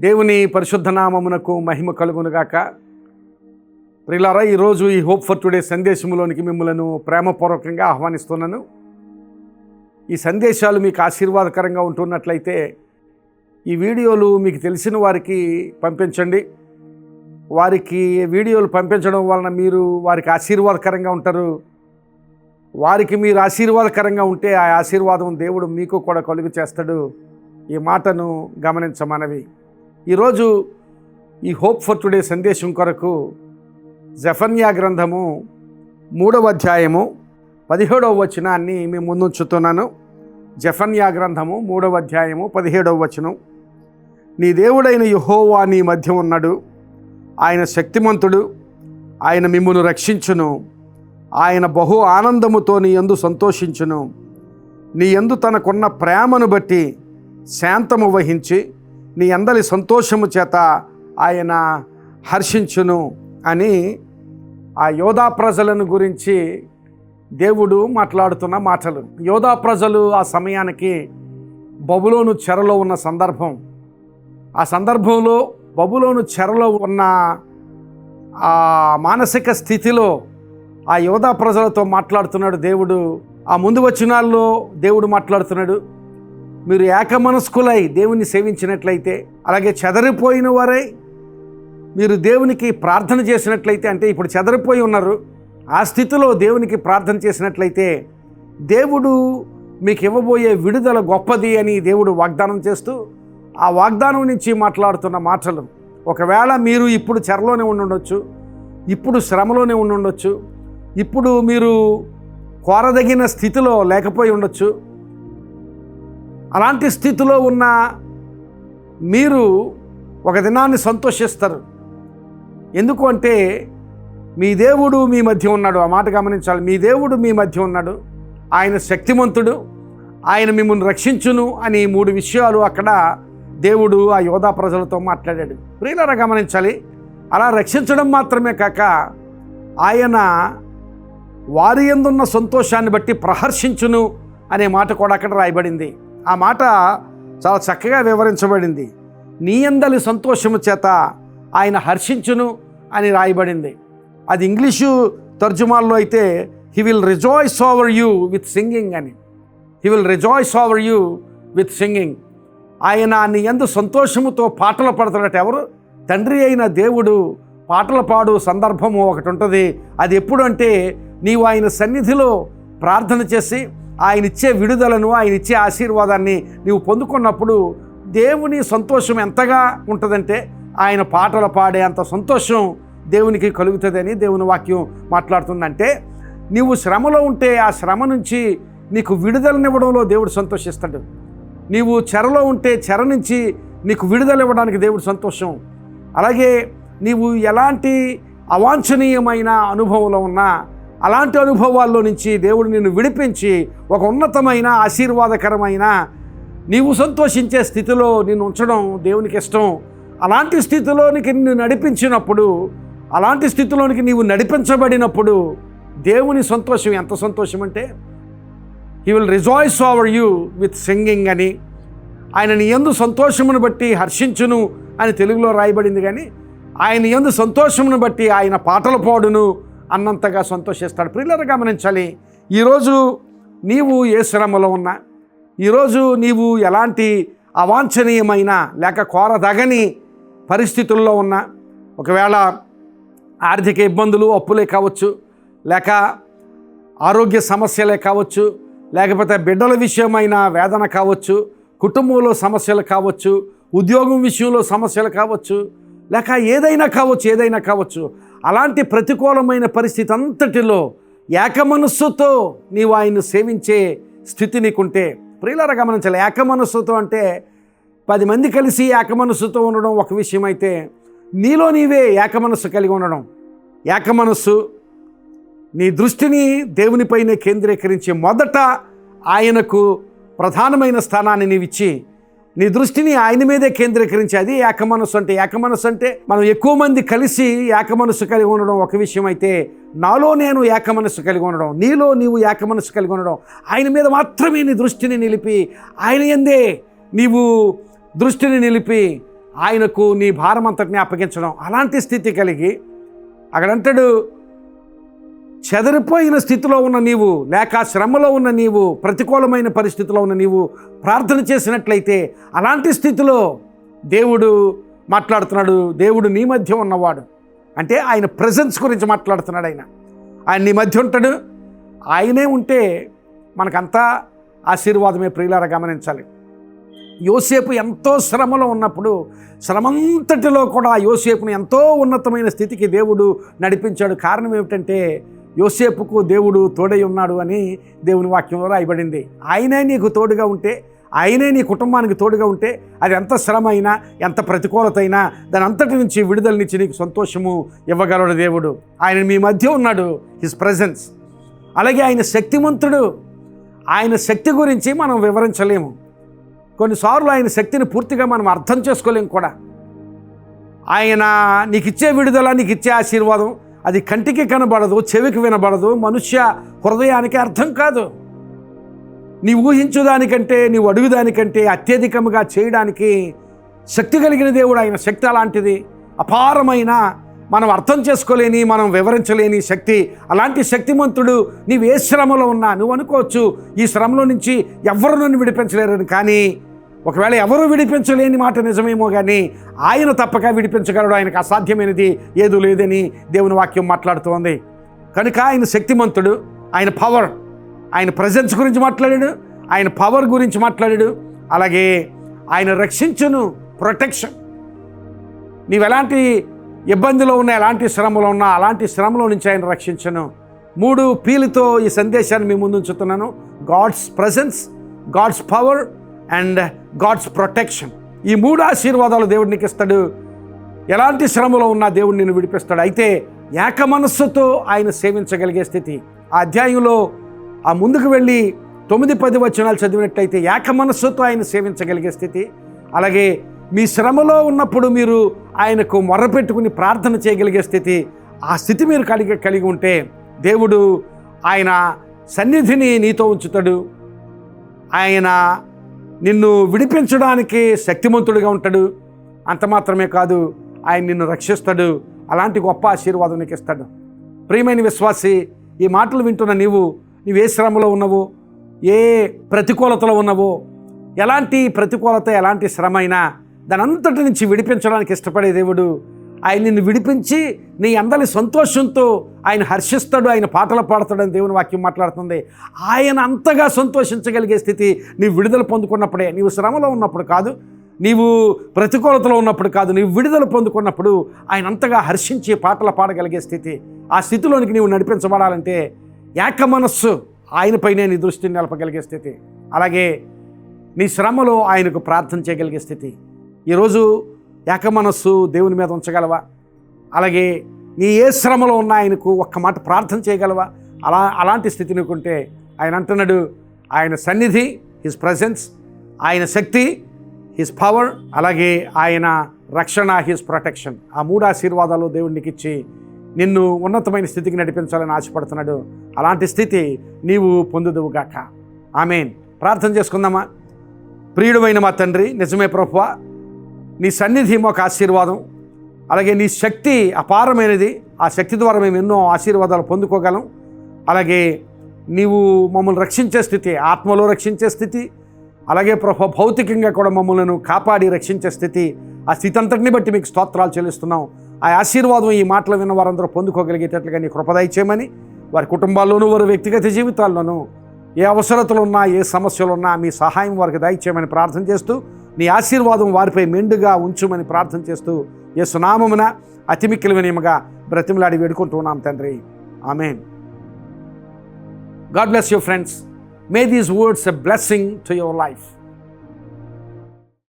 దేవుని పరిశుద్ధ నామమునకు మహిమ కలుగునుగాక. ప్రియులారా, ఈరోజు ఈ హోప్ ఫర్ టుడే సందేశంలోనికి మిమ్మలను ప్రేమపూర్వకంగా ఆహ్వానిస్తున్నాను. ఈ సందేశాలు మీకు ఆశీర్వాదకరంగా ఉంటున్నట్లయితే ఈ వీడియోలు మీకు తెలిసిన వారికి పంపించండి. వారికి వీడియోలు పంపించడం వలన మీరు వారికి ఆశీర్వాదకరంగా ఉంటారు. వారికి మీరు ఆశీర్వాదకరంగా ఉంటే ఆ ఆశీర్వాదం దేవుడు మీకు కూడా కలుగు చేస్తాడు. ఈ మాటను గమనించమనవి. ఈరోజు ఈ హోప్ ఫర్ టుడే సందేశం కొరకు జెఫన్యా గ్రంథము 3వ అధ్యాయము 17వ వచనాన్ని మేము ముందుంచుతున్నాను. జెఫన్యా గ్రంథము 3వ అధ్యాయము 17వ వచనం. నీ దేవుడైన యెహోవా నీ మధ్య ఉన్నాడు, ఆయన శక్తిమంతుడు, ఆయన మిమ్మును రక్షించును, ఆయన బహు ఆనందముతో నీ యందు సంతోషించును, నీ యందు తనకున్న ప్రేమను బట్టి శాంతము వహించి నీ అందరి సంతోషము చేత ఆయన హర్షించును అని ఆ యోధా ప్రజలను గురించి దేవుడు మాట్లాడుతున్న మాటలు. యోధా ప్రజలు ఆ సమయానికి బబులోను చెరలో ఉన్న సందర్భం. ఆ సందర్భంలో బబులోను చెరలో ఉన్న ఆ మానసిక స్థితిలో ఆ యోధా ప్రజలతో మాట్లాడుతున్నాడు దేవుడు. ఆ ముందు వచనాల్లో దేవుడు మాట్లాడుతున్నాడు, మీరు ఏకమనస్కులై దేవుని సేవించినట్లయితే, అలాగే చెదరిపోయిన వారై మీరు దేవునికి ప్రార్థన చేసినట్లయితే, అంటే ఇప్పుడు చెదరిపోయి ఉన్నారు, ఆ స్థితిలో దేవునికి ప్రార్థన చేసినట్లయితే దేవుడు మీకు ఇవ్వబోయే విడుదల గొప్పది అని దేవుడు వాగ్దానం చేస్తూ ఆ వాగ్దానం నుంచి మాట్లాడుతున్న మాటలు. ఒకవేళ మీరు ఇప్పుడు చెరలోనే ఉండుండొచ్చు, ఇప్పుడు శ్రమలోనే ఉండుండొచ్చు, ఇప్పుడు మీరు కోరదగిన స్థితిలో లేకపోయి ఉండొచ్చు. అలాంటి స్థితిలో ఉన్న మీరు ఒక దినాన్ని సంతోషిస్తారు. ఎందుకు అంటే మీ దేవుడు మీ మధ్య ఉన్నాడు. ఆ మాట గమనించాలి. మీ దేవుడు మీ మధ్య ఉన్నాడు, ఆయన శక్తిమంతుడు, ఆయన మిమ్మల్ని రక్షించును అని 3 విషయాలు అక్కడ దేవుడు ఆ యోధా ప్రజలతో మాట్లాడాడు. ప్రియులారా, గమనించాలి. అలా రక్షించడం మాత్రమే కాక ఆయన వారి యందున్న సంతోషాన్ని బట్టి ప్రహర్షించును అనే మాట కూడా అక్కడ రాయబడింది. ఆ మాట చాలా చక్కగా వివరించబడింది. నీ యందలి సంతోషము చేత ఆయన హర్షించును అని రాయబడింది. అది ఇంగ్లీషు తర్జుమాల్లో అయితే he will rejoice over you with singing అని. He will rejoice over you with singing. ఆయన నీ యందు సంతోషముతో పాటలు పాడుతున్నట్టు. ఎవరు? తండ్రి అయిన దేవుడు పాటలు పాడు సందర్భము ఒకటి ఉంటుంది. అది ఎప్పుడు అంటే నీవు ఆయన సన్నిధిలో ప్రార్థన చేసి ఆయన ఇచ్చే విడుదలను, ఆయన ఇచ్చే ఆశీర్వాదాన్ని నీవు పొందుకున్నప్పుడు దేవుని సంతోషం ఎంతగా ఉంటుందంటే ఆయన పాటలు పాడే అంత సంతోషం దేవునికి కలుగుతుందని దేవుని వాక్యం మాట్లాడుతుందంటే, నీవు శ్రమలో ఉంటే ఆ శ్రమ నుంచి నీకు విడుదలనివ్వడంలో దేవుడు సంతోషిస్తాడు. నీవు చెరలో ఉంటే చెర నుంచి నీకు విడుదల ఇవ్వడానికి దేవుడు సంతోషం. అలాగే నీవు ఎలాంటి అవాంఛనీయమైన అనుభవంలో ఉన్నా అలాంటి అనుభవాల్లో నుంచి దేవుడు నిన్ను విడిపించి ఒక ఉన్నతమైన ఆశీర్వాదకరమైన నీవు సంతోషించే స్థితిలో నిన్ను ఉంచడం దేవునికి ఇష్టం. అలాంటి స్థితిలోనికి నిన్ను నడిపించినప్పుడు, అలాంటి స్థితిలోనికి నీవు నడిపించబడినప్పుడు దేవుని సంతోషం ఎంత సంతోషం అంటే he will rejoice over you with singing అని. ఆయన నీ యందు సంతోషమును బట్టి హర్షించును అని తెలుగులో రాయబడింది. కానీ ఆయన యందు సంతోషమును బట్టి ఆయన పాటలు పాడును అన్నంతగా సంతోషిస్తాడు. ప్రియులారా, గమనించాలి. ఈరోజు నీవు ఏ శ్రమలో ఉన్నా, ఈరోజు నీవు ఎలాంటి అవాంఛనీయమైన లేక కోరదగని పరిస్థితుల్లో ఉన్నా, ఒకవేళ ఆర్థిక ఇబ్బందులు, అప్పులే కావచ్చు, లేక ఆరోగ్య సమస్యలే కావచ్చు, లేకపోతే బిడ్డల విషయమైన వేదన కావచ్చు, కుటుంబంలో సమస్యలు కావచ్చు, ఉద్యోగం విషయంలో సమస్యలు కావచ్చు, లేక ఏదైనా కావచ్చు, అలాంటి ప్రతికూలమైన పరిస్థితి అంతటిలో ఏకమనస్సుతో నీవు ఆయన్ని సేవించే స్థితి నీకుంటే, ప్రియులారా గమనించాలి. ఏకమనస్సుతో అంటే 10 మంది కలిసి ఏకమనస్సుతో ఉండడం ఒక విషయం అయితే, నీలో నీవే ఏకమనస్సు కలిగి ఉండడం. ఏకమనస్సు నీ దృష్టిని దేవునిపైనే కేంద్రీకరించి మొదట ఆయనకు ప్రధానమైన స్థానాన్ని నీవిచ్చి నీ దృష్టిని ఆయన మీదే కేంద్రీకరించి, అది ఏకమనస్సు అంటే. ఏకమనస్సు అంటే మనం ఎక్కువ మంది కలిసి ఏకమనస్సు కలిగి ఉండడం ఒక విషయం అయితే, నాలో నేను ఏకమనస్సు కలిగి ఉండడం, నీలో నీవు ఏకమనస్సు కలిగి ఉండడం, ఆయన మీద మాత్రమే నీ దృష్టిని నిలిపి ఆయన యందే నీవు దృష్టిని నిలిపి ఆయనకు నీ భారం అంతటిని అప్పగించడం. అలాంటి స్థితి కలిగి అక్కడంటాడు, చెదరిపోయిన స్థితిలో ఉన్న నీవు, లేక శ్రమలో ఉన్న నీవు, ప్రతికూలమైన పరిస్థితిలో ఉన్న నీవు ప్రార్థన చేసినట్లయితే అలాంటి స్థితిలో దేవుడు మాట్లాడుతున్నాడు. దేవుడు నీ మధ్య ఉన్నవాడు అంటే ఆయన ప్రెజెన్స్ గురించి మాట్లాడుతున్నాడు. ఆయన నీ మధ్య ఉంటాడు. ఆయనే ఉంటే మనకంతా ఆశీర్వాదమే. ప్రియులారా గమనించాలి, యోసేపు ఎంతో శ్రమలో ఉన్నప్పుడు శ్రమంతటిలో కూడా యోసేపుని ఎంతో ఉన్నతమైన స్థితికి దేవుడు నడిపించాడు. కారణం ఏమిటంటే యోసేపుకు దేవుడు తోడై ఉన్నాడు అని దేవుని వాక్యంలో రాయబడింది. ఆయనే నీకు తోడుగా ఉంటే, ఆయనే నీ కుటుంబానికి తోడుగా ఉంటే అది ఎంత శ్రమ అయినా, ఎంత ప్రతికూలత అయినా దాని అంతటి నుంచి విడుదలనిచ్చి నీకు సంతోషము ఇవ్వగలడు దేవుడు. ఆయన మీ మధ్య ఉన్నాడు, హిస్ ప్రెజెన్స్. అలాగే ఆయన శక్తిమంతుడు. ఆయన శక్తి గురించి మనం వివరించలేము. కొన్నిసార్లు ఆయన శక్తిని పూర్తిగా మనం అర్థం చేసుకోలేము కూడా. ఆయన నీకు ఇచ్చే విడుదల, నీకు ఇచ్చే ఆశీర్వాదం అది కంటికి కనబడదు, చెవికి వినబడదు, మనుష్య హృదయానికి అర్థం కాదు. నీవు ఊహించుదానికంటే, నీవు అడుగుదానికంటే అత్యధికంగా చేయడానికి శక్తి కలిగిన దేవుడు. ఆయన శక్తి అలాంటిది, అపారమైన, మనం అర్థం చేసుకోలేని, మనం వివరించలేని శక్తి. అలాంటి శక్తిమంతుడు. నీవు ఏ శ్రమలో ఉన్నా నువ్వు అనుకోవచ్చు, ఈ శ్రమలో నుంచి ఎవరు నన్ను విడిపించలేరని. కానీ ఒకవేళ ఎవరు విడిపించలేని మాట నిజమేమో, కానీ ఆయన తప్పక విడిపించగలడు. ఆయనకు అసాధ్యమైనది ఏదూ లేదని దేవుని వాక్యం మాట్లాడుతోంది. కనుక ఆయన శక్తిమంతుడు. ఆయన పవర్, ఆయన ప్రెజెన్స్ గురించి మాట్లాడాడు, ఆయన పవర్ గురించి మాట్లాడాడు. అలాగే ఆయన రక్షించును, ప్రొటెక్షన్. నీవు ఎలాంటి ఇబ్బందిలో ఉన్నా, ఎలాంటి శ్రమలో ఉన్నా, అలాంటి శ్రమలో నుంచి ఆయన రక్షించను. 3 Pలతో ఈ సందేశాన్ని మీ ముందు ఉంచుతున్నాను. God's presence, God's power and God's protection. ఈ 3 ఆశీర్వాదాలు దేవుడు నీకు ఇస్తాడు. ఎలాంటి శ్రమలో ఉన్నా దేవుడు నిన్ను విడిపిస్తాడు. అయితే ఏక మనస్సుతో ఆయన సేవించగలిగే స్థితి. ఆ అధ్యాయంలో ఆ ముందుకు వెళ్ళి 9-10 వచనాలు చదివినట్లయితే ఏక మనస్సుతో ఆయన సేవించగలిగే స్థితి. అలాగే మీ శ్రమలో ఉన్నప్పుడు మీరు ఆయనకు మొర్రపెట్టుకుని ప్రార్థన చేయగలిగే స్థితి. ఆ స్థితి మీరు కలిగి ఉంటే దేవుడు ఆయన సన్నిధిని నీతో ఉంచుతాడు. ఆయన నిన్ను విడిపించడానికి శక్తిమంతుడిగా ఉంటాడు. అంత మాత్రమే కాదు, ఆయన నిన్ను రక్షిస్తాడు. అలాంటి గొప్ప ఆశీర్వాదం నీకు ఇస్తాడు. ప్రియమైన విశ్వాసి, ఈ మాటలు వింటున్న నీవు ఏ శ్రమలో ఉన్నావో, ఏ ప్రతికూలతలో ఉన్నావో, ఎలాంటి ప్రతికూలత, ఎలాంటి శ్రమ అయినా దాని అంతటి నుంచి విడిపించడానికి ఇష్టపడే దేవుడు. ఆయన నిన్ను విడిపించి నీ అందరి సంతోషంతో ఆయన హర్షిస్తాడు, ఆయన పాటలు పాడతాడని దేవుని వాక్యం మాట్లాడుతుంది. ఆయన అంతగా సంతోషించగలిగే స్థితి నీవు విడుదల పొందుకున్నప్పుడే. నీవు శ్రమలో ఉన్నప్పుడు కాదు, నీవు ప్రతికూలతలో ఉన్నప్పుడు కాదు, నీవు విడుదల పొందుకున్నప్పుడు ఆయన అంతగా హర్షించి పాటలు పాడగలిగే స్థితి. ఆ స్థితిలోనికి నీవు నడిపించబడాలంటే ఏక మనస్సు, ఆయనపైనే నీ దృష్టిని నిలపగలిగే స్థితి. అలాగే నీ శ్రమలో ఆయనకు ప్రార్థన చేయగలిగే స్థితి. ఈరోజు ఏక మనస్సు దేవుని మీద ఉంచగలవా? అలాగే నీ ఏ శ్రమలో ఉన్నా ఆయనకు ఒక్క మాట ప్రార్థన చేయగలవా? అలాంటి స్థితి నీకుంటే ఆయన అంటున్నాడు, ఆయన సన్నిధి, హిస్ ప్రెజెన్స్, ఆయన శక్తి, హిస్ పవర్, అలాగే ఆయన రక్షణ, హిస్ ప్రొటెక్షన్. ఆ 3 ఆశీర్వాదాలు దేవుడికి ఇచ్చి నిన్ను ఉన్నతమైన స్థితికి నడిపించాలని ఆశపడుతున్నాడు. అలాంటి స్థితి నీవు పొందుదువుగాక. ఆమేన్. ప్రార్థన చేసుకుందామా? ప్రియుడమైన మా తండ్రి, నిజమే ప్రభువా, నీ సన్నిధి మాకు ఆశీర్వాదం. అలాగే నీ శక్తి అపారమైనది. ఆ శక్తి ద్వారా మేము ఎన్నో ఆశీర్వాదాలు పొందుకోగలం. అలాగే నీవు మమ్మల్ని రక్షించే స్థితి, ఆత్మలో రక్షించే స్థితి, అలాగే ప్రభువా భౌతికంగా కూడా మమ్మల్ని కాపాడి రక్షించే స్థితి. ఆ స్థితి అంతటిని బట్టి మీకు స్తోత్రాలు చెల్లిస్తున్నాం. ఆ ఆశీర్వాదం ఈ మాటలు విన్న వారందరూ పొందుకోగలిగేటట్లుగా నీ కృప దయచేయమని, వారి కుటుంబాల్లోనూ, వారి వ్యక్తిగత జీవితాల్లోనూ ఏ అవసరతలున్నా, ఏ సమస్యలున్నా మీ సహాయం వారికి దయచేయమని ప్రార్థన చేస్తూ, నీ ఆశీర్వాదం వారిపై మెండుగా ఉంచుమని ప్రార్థన చేస్తూ, యేసు నామమున అతి మిక్కిలి వినయముగా బ్రతిమలాడి వేడుకుంటూ ఉన్నాం తండ్రి. ఆమేన్. God bless you friends. May these words a blessing to your life.